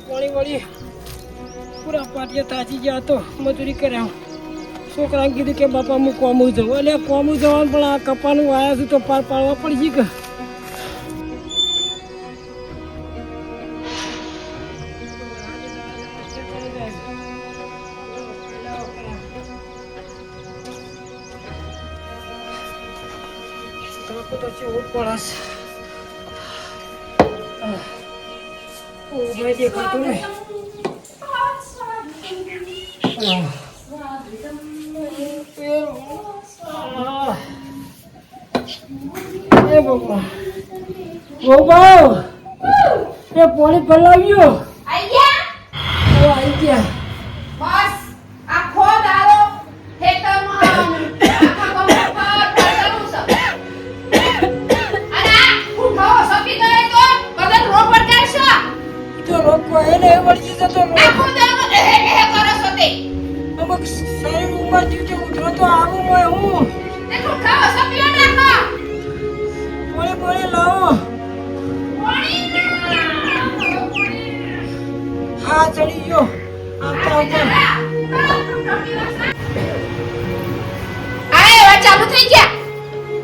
પાણી વળી પૂરા પાટિયા તાચી ગયા તો મજૂરી કર્યા છોકરાને કીધું કે બાપા હું કોમું જવું એટલે કોમું જવાનું પણ આ કપાનું આવ્યા છું તો પાર પાડવા પડી કે તો છે ઓટ પડાશ ઓ ભાઈ દેખાતું નહીં એ બાપા ઓ બાવ એ પાણી પલાવ્યો આઈ ગયા બસ આખો દારો ખેતરમાં આખા ગમે પર પડેલું છે અને ઉઠો સપી ગયે તો બદલ રો પર કરશો તો રોકો એને વળજી જતો આખો દારો એ કરો છો તે અમુક શરીર ઉમર જીવ ઉઠો તો આવું હોય હું દેખો ખાઓ સપીઓ નાખો પાણી લાવો હા ચડી ગયો આય વાત ચાલુ થઈ ગયા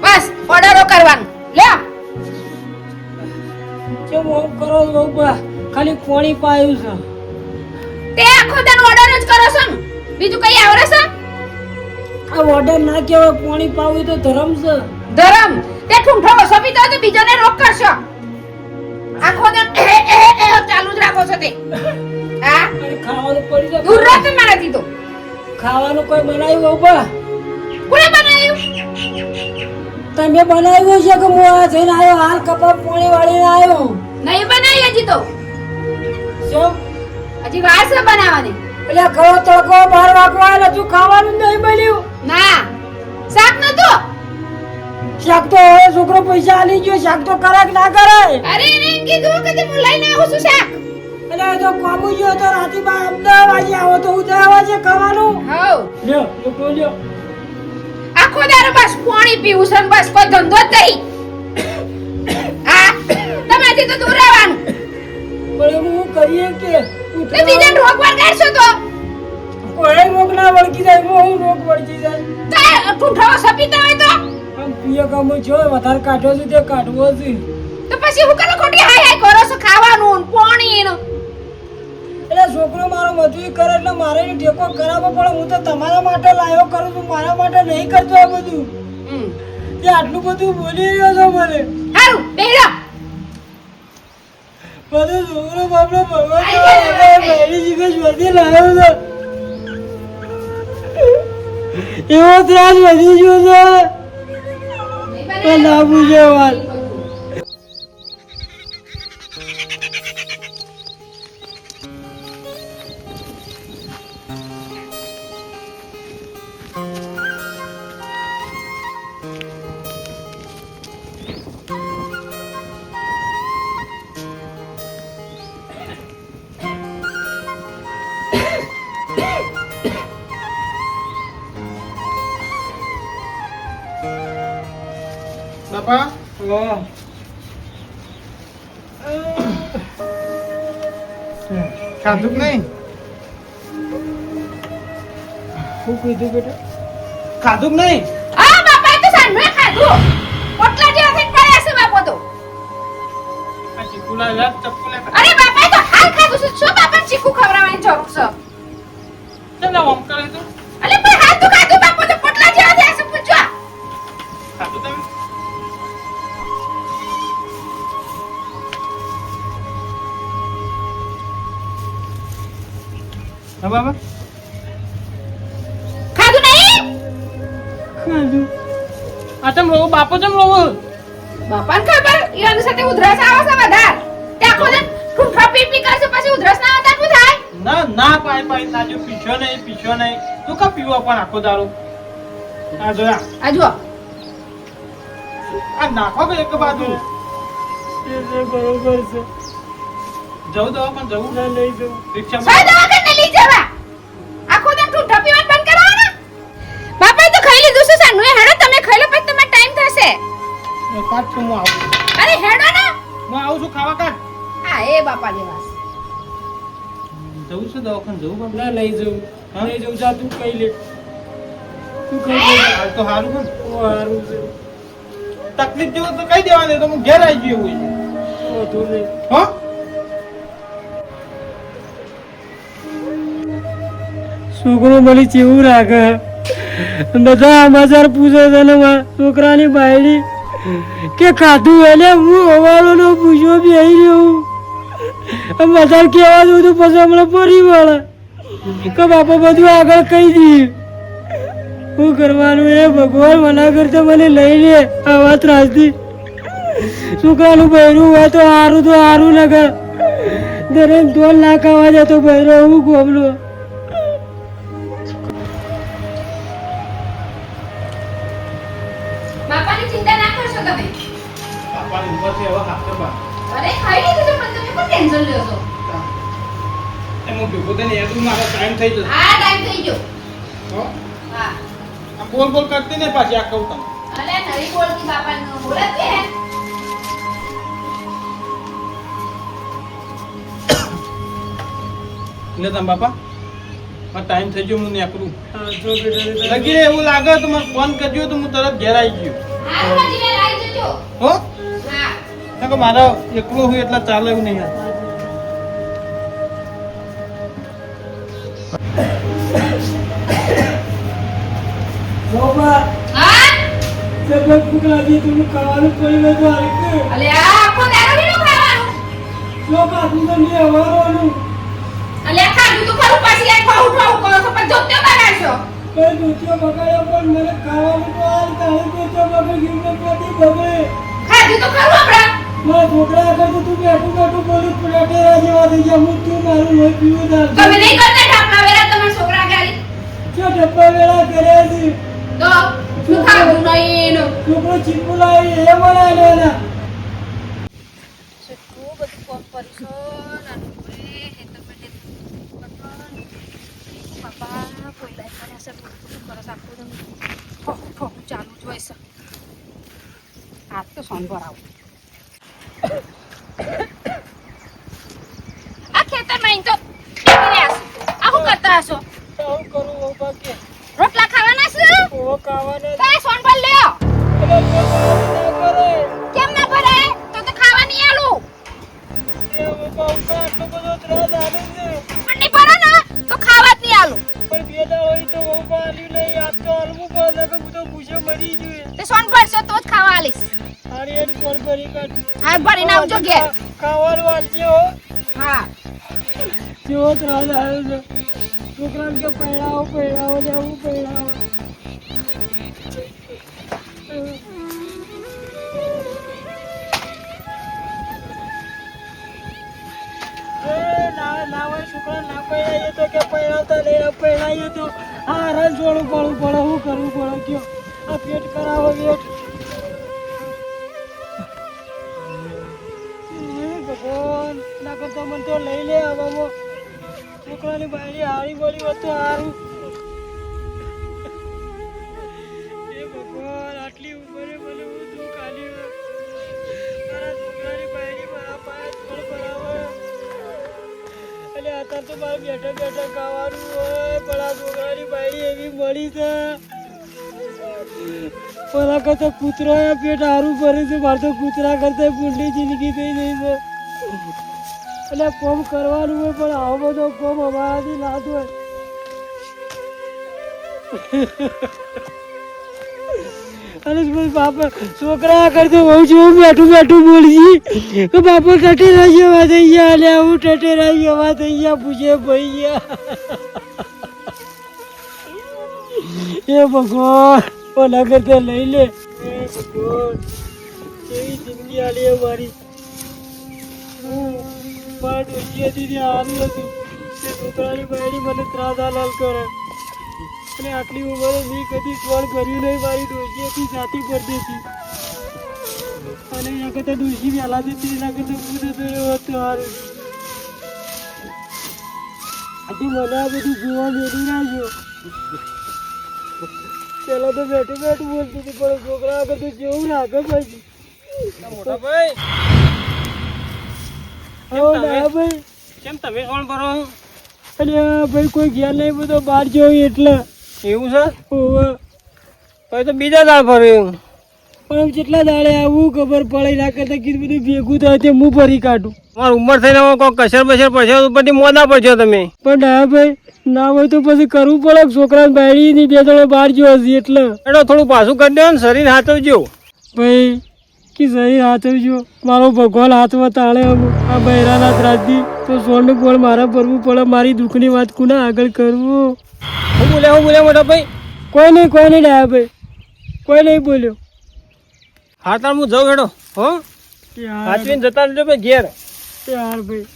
બસ ઓર્ડરો કરવાનું લ્યો કેમ ઓમ કરો બાબા ખાલી પાણી પાયું છે તે આખો દાન ઓર્ડર જ કરો છો ને બીજું કઈ આવરે છે આ ઓર્ડર ના કેવાય પાણી પાવું તો ધરમ છે ધરમ તે ઠુંઠો સપી તો બીજાને રોક કરશો આખો દાન ચાલુ જ રાખો છો તે હા ખાવાનું પડી જાય દૂર રહો તે મારાથી તો ખાવાનું કોઈ બનાવ્યું બાબા કોણે બનાવ્યું તમે બનાવ્યું છે કે હું આ જઈને આવ્યો હાલ કપા પાણી વાળીને આવ્યો નહીં બનાવી હજી તો શું હજી વાર છે બનાવવાની એટલે ઘણો તડકો બહાર વાગવા એટલે તું ખાવાનું નહીં બન્યું ના શાક નતો શાક તો હવે છોકરો પૈસા આલી ગયો શાક તો કરે કે ના કરે અરે એને કીધું કે હું લઈને આવું છું શાક એટલે તો કોમું ગયો તો રાતે બા અમદાવાદ આવો તો ઉદયવા છે ખાવાનું હઉ લ્યો તો બોલ્યો આખો દારો બસ પાણી પીવું છે ને બસ કોઈ ધંધો જ નહીં આ તમારથી તો દૂર રહેવાનું પણ હું કરીએ કે તે બીજા રોગ વળગાડશો તો કોઈ રોગ ના વળગી જાય હું રોગ વળગી જાય તે ઠુંઠો સપીતા હોય તો આમ પિયા કામ જો વધારે કાઢો છે તે કાઢવો છે તો પછી હું કરો ખોટી હાય હાય કરો છો ખાવાનું ને પાણી ને એટલે છોકરો મારો મજૂરી કરે એટલે મારે એને ટેકો કરાવવો પડે હું તો તમારા માટે લાયો કરું છું મારા માટે નહીં કરતો આ બધું તે આટલું બધું બોલી રહ્યો છો મને હારું બેહરો બધું છોકરો બાપડો ભગવાન મેરી જીગસ વધી લાવ્યો છે એવો ત્રાસ વધી ગયો છે ના પૂછે વાત બાપા ખાધું કે નહીં શું કીધું બેટા ખાધું કે નહીં હા બાપા તો સાંભળે ખાધું પોટલા જેવા થઈને પડ્યા છે બાપો તો આ ચીકુલા યાદ ચપ્પુલા અરે બાપા તો હાલ ખાધું છે શું બાપા ચીકુ ખવડાવવાની જરૂર છે ચાલ ઓમ કરે તો અલે પણ હાલ તો ખાધું બાપો તો પોટલા જેવા થયા છે પૂછો ખાધું તમે હા બાબા ખાધું નહીં ખાધું આ તમ રોવો બાપો તમ રોવો બાપાને ખબર ઈરાની સાથે ઉધરસ આવે છે વધાર તે આખો દે ઠુંઠા પી કરશે પછી ઉધરસ ના આવતા શું થાય ના ના પાય પાય તાજો પીછો નહીં તું કા પીવો પણ આખો દારો આ જોયા આ જુઓ આ નાખો કે એક બાજુ એ બરોબર છે જવું દવા પણ જવું ના લઈ જવું રિક્ષા સાહેબ દવાખાને લઈ જવા આખો દે ઠુંઠા પીવાનું બંધ કરવાના બાપાએ તો ખાઈ લીધું છે સાનું એ હેડો તમે ખાઈ લો પછી તમારે ટાઈમ થશે કાટ છું હું આવું અરે હેડો ને હું આવું છું ખાવા કાટ હા એ બાપા દેવાસ જવું છે દવાખાને જવું બાપા? ના નહીં જવું હા? નહીં જવું જા તું કઈ લે તું કઈ લે હાલ તો સારું છે ને? સારું છે તકલીફ જેવું તો કહી દેવા દે તો હું ઘેર આવી ગયો હોય વધુ નહીં હો છોકરો મને ચેવું રાખે બધા સમાચાર પૂછે છે ને છોકરાની બાયડી કે ખાધું એટલે હું હવાલો નો પૂછ્યો બી આવી રહ્યો બધા કહેવા દઉં તો પછી હમણાં પડી વળે કે બાપા બધું આગળ કહી દઈએ શું કરવાનું એ ભગવાન મના કરતા મને લઈ લે આવા ત્રાસથી છોકરાનું બહેરું હોય તો સારું લાગે દરેક ઢોલ ના ખાવા જતો બહેરો હું ગોમલો બાપાની ચિંતા ના કરશો તમે. બાપાની ઉપરથી હવે હાથે બા અરે ખાઈ લીધું છે પણ તમે પણ ટેન્શન લ્યો છો. એમ ભેગો થઈને યાર તું મારો ટાઈમ થઈ જશે આ ટાઈમ થઈ ગયો. હો હા. આ બોલ કરતી ને પાછી આ કહું તને અરે નવી બોલતી બાપાનું બોલત કે લે તમ બાપા મારો ટાઈમ થઈ ગયો હું નીકળું હા જો બેટા લગી એવું લાગે તો મને ફોન કરજો તો હું તરત ઘેર આવી ગયો આ પછી મે લાઈ જજો. હો હા. કે મારા એકલો હું એટલે ચાલે એવું નહીં યાર બાપા હા? જબ ભૂખ લાગી તું ખાવાનું કોઈ નતું આવ્યું અલે આ આખો દાડો બીનું ખાવાનું. જો કાઢું તો નહીં હવારવાનું અલે આ ખાધું તો ખરું પાછી આ ખાવું ખાવું કરો છો પણ જોત્યો બગાડશો. કઈ દૂધિયો બગાડ્યો પણ મને ખાવાનું તો હાલ તારે દૂધિયો બગડી ગયું ને પેટી બગડે ખાધું તો ખરું આપડા. મારા છોકરા આગળ તો તું બેઠું બોલું પ્લેટેરા જેવા થઈ ગયા હું તું મારું લોહી પીવું તમે નહીં કરતા ઢાપલા વેરા તમારા છોકરા ગાલી. જો ડબ્બા વેળા કર્યા છે તો શું ખાવું નહીં એનું. છોકરો ચીપુ લાવી એ બનાવી લેના કેટલું બધું કોમ કરીશું નાનું કોઈ હેતર પેટે બાપા કોઈ લાઈફ મને અસર કરસ આખું દમ ઠોક ચાલુ જ હોય છે. આજ તો સોમવાર આવું આ ખેતરમાં ઈન તો આવું કરતા હશો. આવું કરું બાપા કે રોટલા ખાવાના છે ઓ ખાવાના કઈ સોનભર લ્યો. એટલે જે ના કરે કેમ ના ભરાય તો ખાવા નહીં આલું એ બાપા ઉપર આટલો બધો ત્રાસ આવે છે પણ નહીં ભરે ને તો ખાવા જ નહીં આલું. પણ ભેડા હોય તો બાપા આલ્યું નહીં યાદ તો હલવું પડે કે હું તો ભૂસે મરી જોઈએ તે સોનભર છે તો જ ખાવા આલીશ. હારી હારી કોણ ભરી કાઢ હા ભરીને આવજો ઘેર. ખાવાનું વાંચજો હા જેવો ત્રાસ આવ્યો છે છોકરાને કે પહેરાવો ને હું પહેરાવો ના હોય છોકરા ના પહેરાઈએ તો કે પહેરાવતા નહીં પહેરાઈએ તો આ રન છોડવું પડવું પડે હું કરવું પડે કયો આ પેટ કરાવો પેટ ભગવાન ના કરતા મને તો લઈ લે આવામાં છોકરાની બાયડી હારી બોલી હોત તો હારું એ ભગવાન આટલી ઉંમરે મને હું દુઃખ આલ્યું મારા છોકરાની બાયડી મારા પાયા થોડ બરાબર એટલે અત્યારે તો મારે બેઠા ખાવાનું હોય પણ આ છોકરાની બાયડી એવી મળી છે પેલા કરતા કૂતરો પેટ હારું ભરે છે મારે તો કૂતરા કરતા પૂંડી જિંદગી થઈ ગઈ છે એટલે કોમ કરવાનું હોય પણ આવો બધો કોમ અમારાથી ના થાય અને બાપા છોકરા કરતો બહુ છું બેઠું બોલજી કે બાપા ટટેરા જેવા થઈ ગયા અને હું ટટેરા જેવા થઈ ગયા પૂછે ભાઈ ગયા એ ભગવાન ઓલા કરતા લઈ લે એ ભગવાન કેવી જિંદગી આલી અમારી મારા ડોશી હતી ત્યાં સારું હતું તે છોકરાની બાયડી મને ત્રાસ હાલાલ કરે અને આટલી ઉંમરે મેં કદી કોણ કર્યું નહીં મારી ડોશી હતી જાતી પડતી હતી અને એના કરતાં ડોશી વહેલા જતી એના કરતાં હું જતો રહ્યો હતો સારું આથી મને આ બધું જોવા મેળવી નાખ્યો પેલા તો બેઠું બોલતી હતી પણ છોકરા આગળ તો જેવું રાખે પછી મોટા ભાઈ હા ના ભાઈ કેમ તમે કોણ ભરો અરે ભાઈ કોઈ ઘેર નહીં, બધો બહાર ગયો એટલે. એવું છે? ઓવે. પછી તો બીજા દાળ ફર્યું. પણ જેટલા દાડે આવું ખબર પડે ના કરતા કીધું બધું ભેગું થાય તે હું ફરી કાઢું. તમારી ઉંમર થઈને હવે કોઈ કસર બસર પડશે ઉપરથી મોદા પડશો તમે. પણ ના ભાઈ ના હોય તો પછી કરવું પડે. છોકરાને બાયડી ની બે ત્રણ બહાર ગયો હશે એટલે. એનો થોડું પાછું કરી દેવો ને, શરીર હાથવજો. ભાઈ કે શરીર હાથવજો, મારો ભગવાન હાથમાં તાળે આ બૈરાના ત્રાસથી તો સોનું બોલ મારા ભરવું પડે. મારી દુઃખની વાત કોના આગળ કરવું? હું બોલ્યા મોટા ભાઈ? કોઈ નહીં ડાયા ભાઈ, કોઈ નહીં બોલ્યો. હા તાર હું જાઉં હેડો. હો હાથવીને જતા રહેજો ભાઈ ઘેર. યાર ભાઈ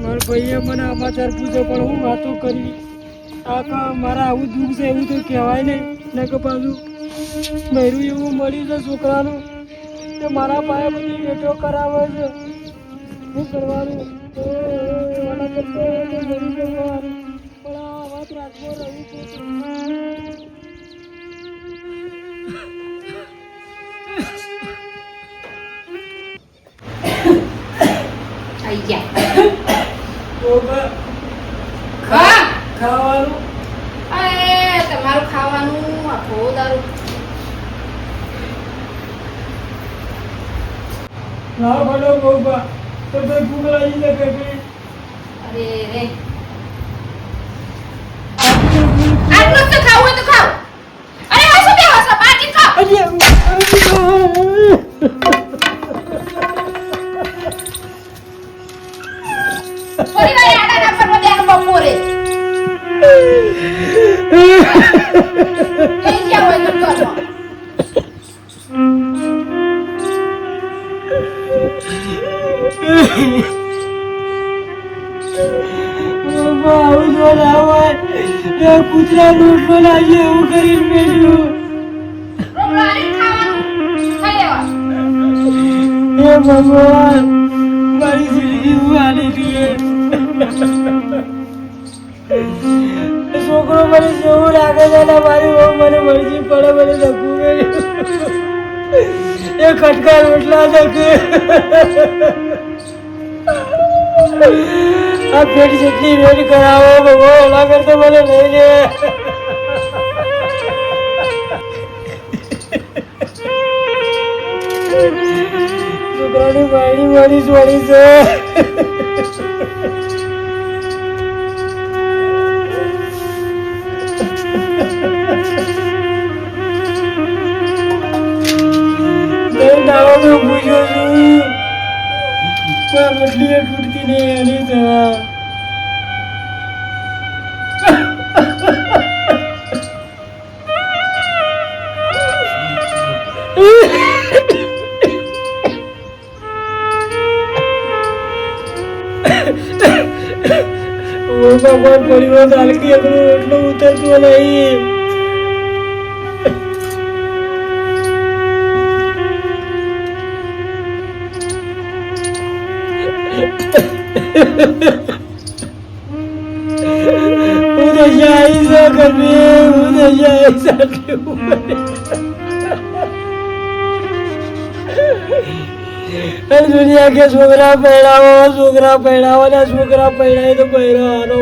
મારા ભાઈએ મને સમાચાર પૂછે પણ હું વાતો કરવી. આ મારા આવું દુઃખ છે એવું તો કહેવાય નહીં. ને કે પાછું બૈરું એવું મળ્યું છે છોકરાનું કે મારા પાસે બધી વેટો કરાવે છે. શું કરવાનું? એના કરતા મરી જવાનું. પણ આ વાત રાખવો રહી છે. આઈ ગયા. ખાવાનું અરે તમારું ખાવાનું આખો દારૂ. ના ભલો ગોબા તો ભાઈ ભૂખ લાગી શકે કે અરે રે આટલું જ તો ખાવું હોય તો ખાવ. અરે આ શું બેહો છો? પાછી ખાવ. થોડી વાર આડા ના ફરવા દેવાનું બપોરે. કઈ ગયા હોય તો કરો. આવું જો ના હોય કૂતરા રોટલો લાગે એવું કરીને બેઠું. રોટલાને ખાવાનું ખાઈ લેવાનું. હે ભગવાન મારી જિંદગી હું હાલી દઈએ. છોકરો મને જેવું લાગે છે ને મારી બહુ મને મરજી પડે મને ધક્કું કર્યું. એ ખટકા રોટલા ધકે આ પેટ જેટલી વેટ કરાવો ભગવાન એના કરતા મને લઈ લે. છોકરાની બાયડી મારી છોડી છે. નાવાનો પૂછ્યો છું બદલી તૂટતી નહીં એની દવા. ભગવાન પરિવાર ચાલકી એકલું એટલું ઉતરતું નહીં. દુનિયા કે છોકરા પહેરાવો ને છોકરા પહેરાય તો પહેરવાનો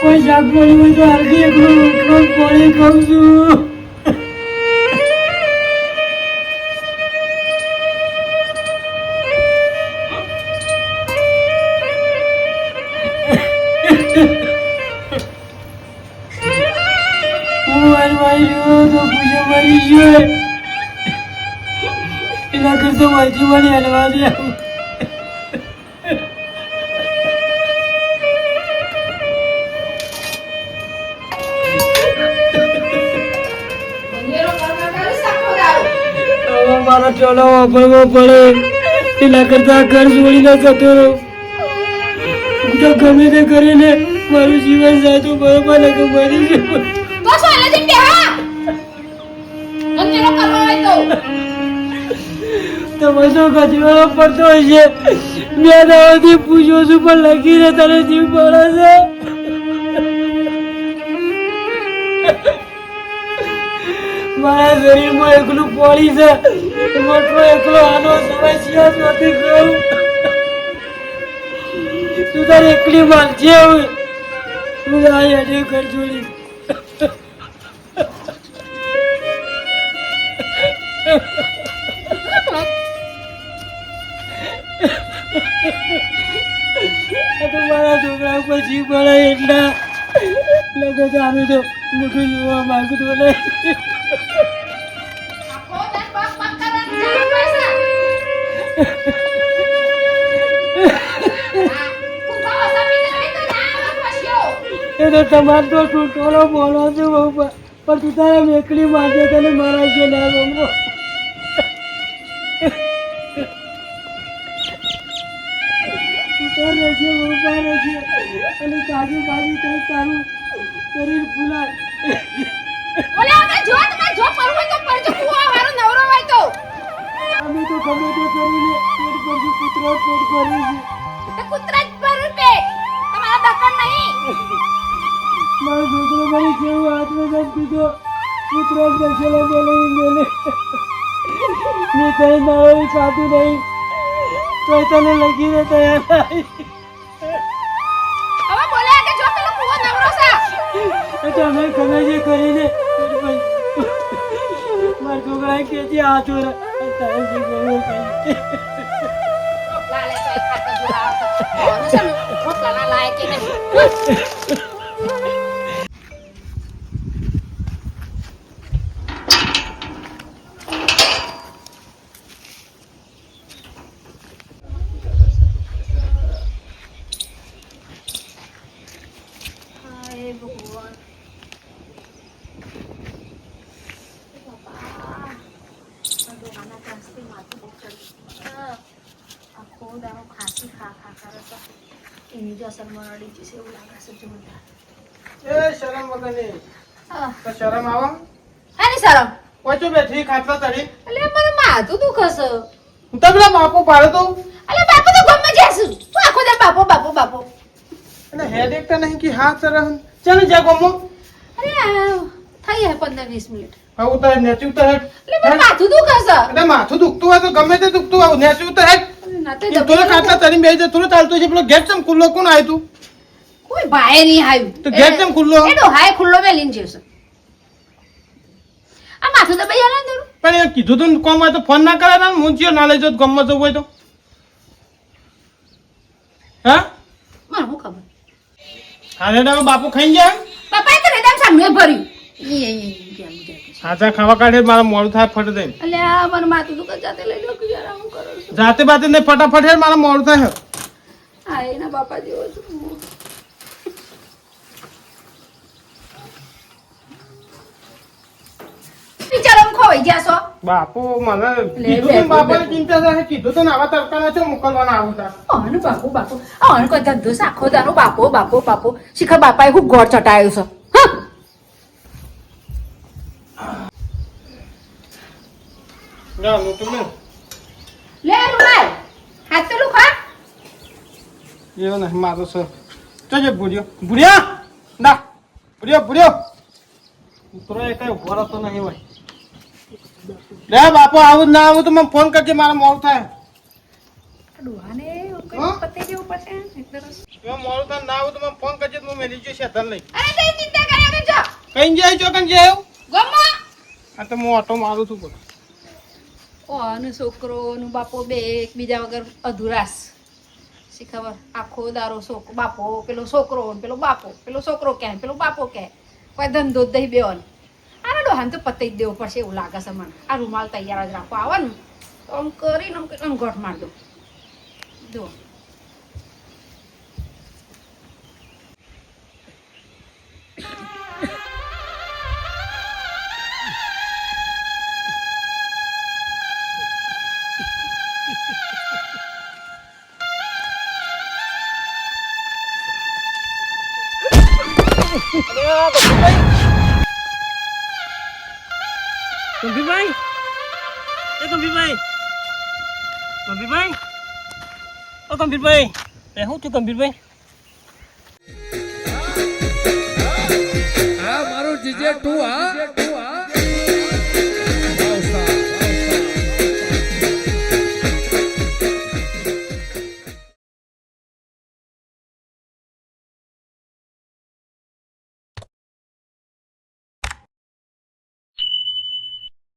કોઈ શાકભાજી હોય તો હરકી એકલું રોટલો પાણી ખાઉં છું. એના કરતા માહિતી મળી હલવા દે. અંધેરો કરવા કરી શકો મારા ટોલા વાપરવો પડે એના કરતા ઘર છોડીને જતો રહું. હું તો ગમે તે કરીને મારું જીવન જાય તો બરોબર ને કે મરી જવું. તો શું એટલે જઈને બેહા અંતેરો કરવા હોય તો તમે તો ગજવાનો પડતો હોય છે. બે દાવાથી પૂછો છું પણ લખીને તને જીવ પડે છે. મારા શરીરમાં એકલું પોળી છે. મોટો એકલો આનો સમસ્યા નથી કરું. તું તારે એકલી માનજે હવે. હું આ હેડે ઘર છોડી. આ તો મારા છોકરા ઉપર જીવ પડે એટલા લગત આવે તો મોટું જોવા માંગતો નહીં. આખો દાન બક બક કરવાનું ચાલુ કરશે. ખુંખાવો સપીને રહી તો ના આવા પછ્યો. એ તો તમારે તો ટૂંટોળો બોલો છે બહુ પણ તું તારા મેકડી માટે તને મારા છે ના ગમો. તું તો રહેશે બહુ રહેશે અને તાજી બાજી કઈ તારું શરીર ફૂલાય. ઓલે આપણે જો તમારે જો પરવું હોય તો પરજો કુવા વાળો નવરો હોય તો અમે તો ગમે તે કરીને પેટ પરથી કૂતરો પેટ ભરે છે. તે કૂતરા જ પર પે તમારા દકન નહીં. મારો છોકરો મારી જેવું આત્મગત કીધો કૂતરો દસેલો બોલાવી મેલે મેં કઈ નાળી ખાધું નહીં તો તને લગીને તૈયાર નહીં. હવે બોલે કે જો પેલો કુવો નવરો છે તમે ગમે તે કરીને મારા છોકરા કે છે હાથ તારે જે કરવું કઈ. લાલે તો એક ખાતો જો આવતો ઓનો છે રોટલા લાય કે નહીં. હાય ભગવાન આખો દાડો ખાંસી ખા ખા કરે તો એની જ અસરમાં અડી જશે એવું લાગે છે જોરદાર. એ શરમ વગરની તો શરમ આવો આની શરમ ઓછું બેઠી ખાટલા ચડી એટલે મને માથું દુખે છે. હું તો પેલા બાપુ પાડો તો એટલે બાપુ તો ગમે જશે તું આખો દે બાપુ બાપુ બાપુ. અને હેડ એકતા નહીં કે હાથ સરમ ચાલ જા ગમો અરે થઈ હે 15-20 મિનિટ હવે તો નેચું તો હેડ એટલે મને માથું દુખે છે. એટલે માથું દુખતું હોય તો ગમે તે દુખતું હોય નેચું તો હેડ ના તો થોડું ખાટલા ચડી બેસી જાય થોડું ચાલતું છે પેલો ગેટ ચમ ખુલ્લો કોણ આવ્યું તું કોઈ ભાઈ નહીં આવ્યું તો ગેટ કેમ ખુલ્લો? એડો હાય ખુલ્લો મેલીને જશે. આ માથું તો ભાઈ આલા દઉં પણ એ કીધું તું કોમ હોય તો ફોન ના કરે ને હું ચિયો ના લઈ જાઉં ગમમાં જવું હોય તો હા મને શું ખબર. હારે હવે બાપુ ખાઈ ગયા પપ્પાએ તો રેદામ સામે ભર્યું. હાચા ખાવા કાઢે મારા મોડું થાય ફટ દઈને અલ્યા મને માથું દુખે જાતે લઈ લો કે યાર હું કરું છું. જાતે બાતે ને ફટાફટ હેડ મારા મોડું થાય આ એના બાપા જેવો છું. વિચારો ખોઈ ગયા છો. બાપુ મને કીધું તું બાપાને ચિંતા થાય કીધું તો આવા તડકાના છો મોકલવાના આવતા આનું બાપુ બાપુ આનું કોઈ ધંધો સાખો દાનો બાપો બાપો બાપો શિખર બાપાએ ખૂબ ગોળ ચટાયો છે. ના લો તમે લે રૂમાલ હાથ પેલું ખા. એવો નહીં મારો સર જજે ભૂર્યો ભૂર્યા ના ભૂર્યો ઉતરો એ કઈ ઉભો રહેતો નહીં હોય લે બાપુ આવું ના આવું તો મને ફોન કરજે મારા મોડું થાય ડોહાને હા? પતી જેવું પડશે એટલે રસ. જો મોડું થાય ના આવું તો મને ફોન કરજે તો હું મેલી જઈશ શેતર લઈ અરે તે ચિંતા કર્યા કરજો. કઈ જાય છો કઈ જાય ગમો આ તો હું ઓટો મારું છું બોલો ઓનો છોકરો નું બાપો બે એકબીજા વગર અધુરાસ શી ખબર આખો દારો છોકરો બાપો પેલો છોકરો ને પેલો બાપો પેલો છોકરો કહે પેલો બાપો કહે કોઈ ધંધો જ દઈ બેવાનો આનો ડોહાને તો પતાઈ જ દેવો પડશે એવું લાગે છે મને. આ રૂમાલ તૈયાર જ રાખો આવે ને તો આમ કરીને આમ ગોઠ માર દો જો ગંભીરભાઈ એ ગંભીરભાઈ ગંભીરભાઈ ઓ ગંભીરભાઈ એ શું થયું ગંભીરભાઈ આ મારું જીજે તું હા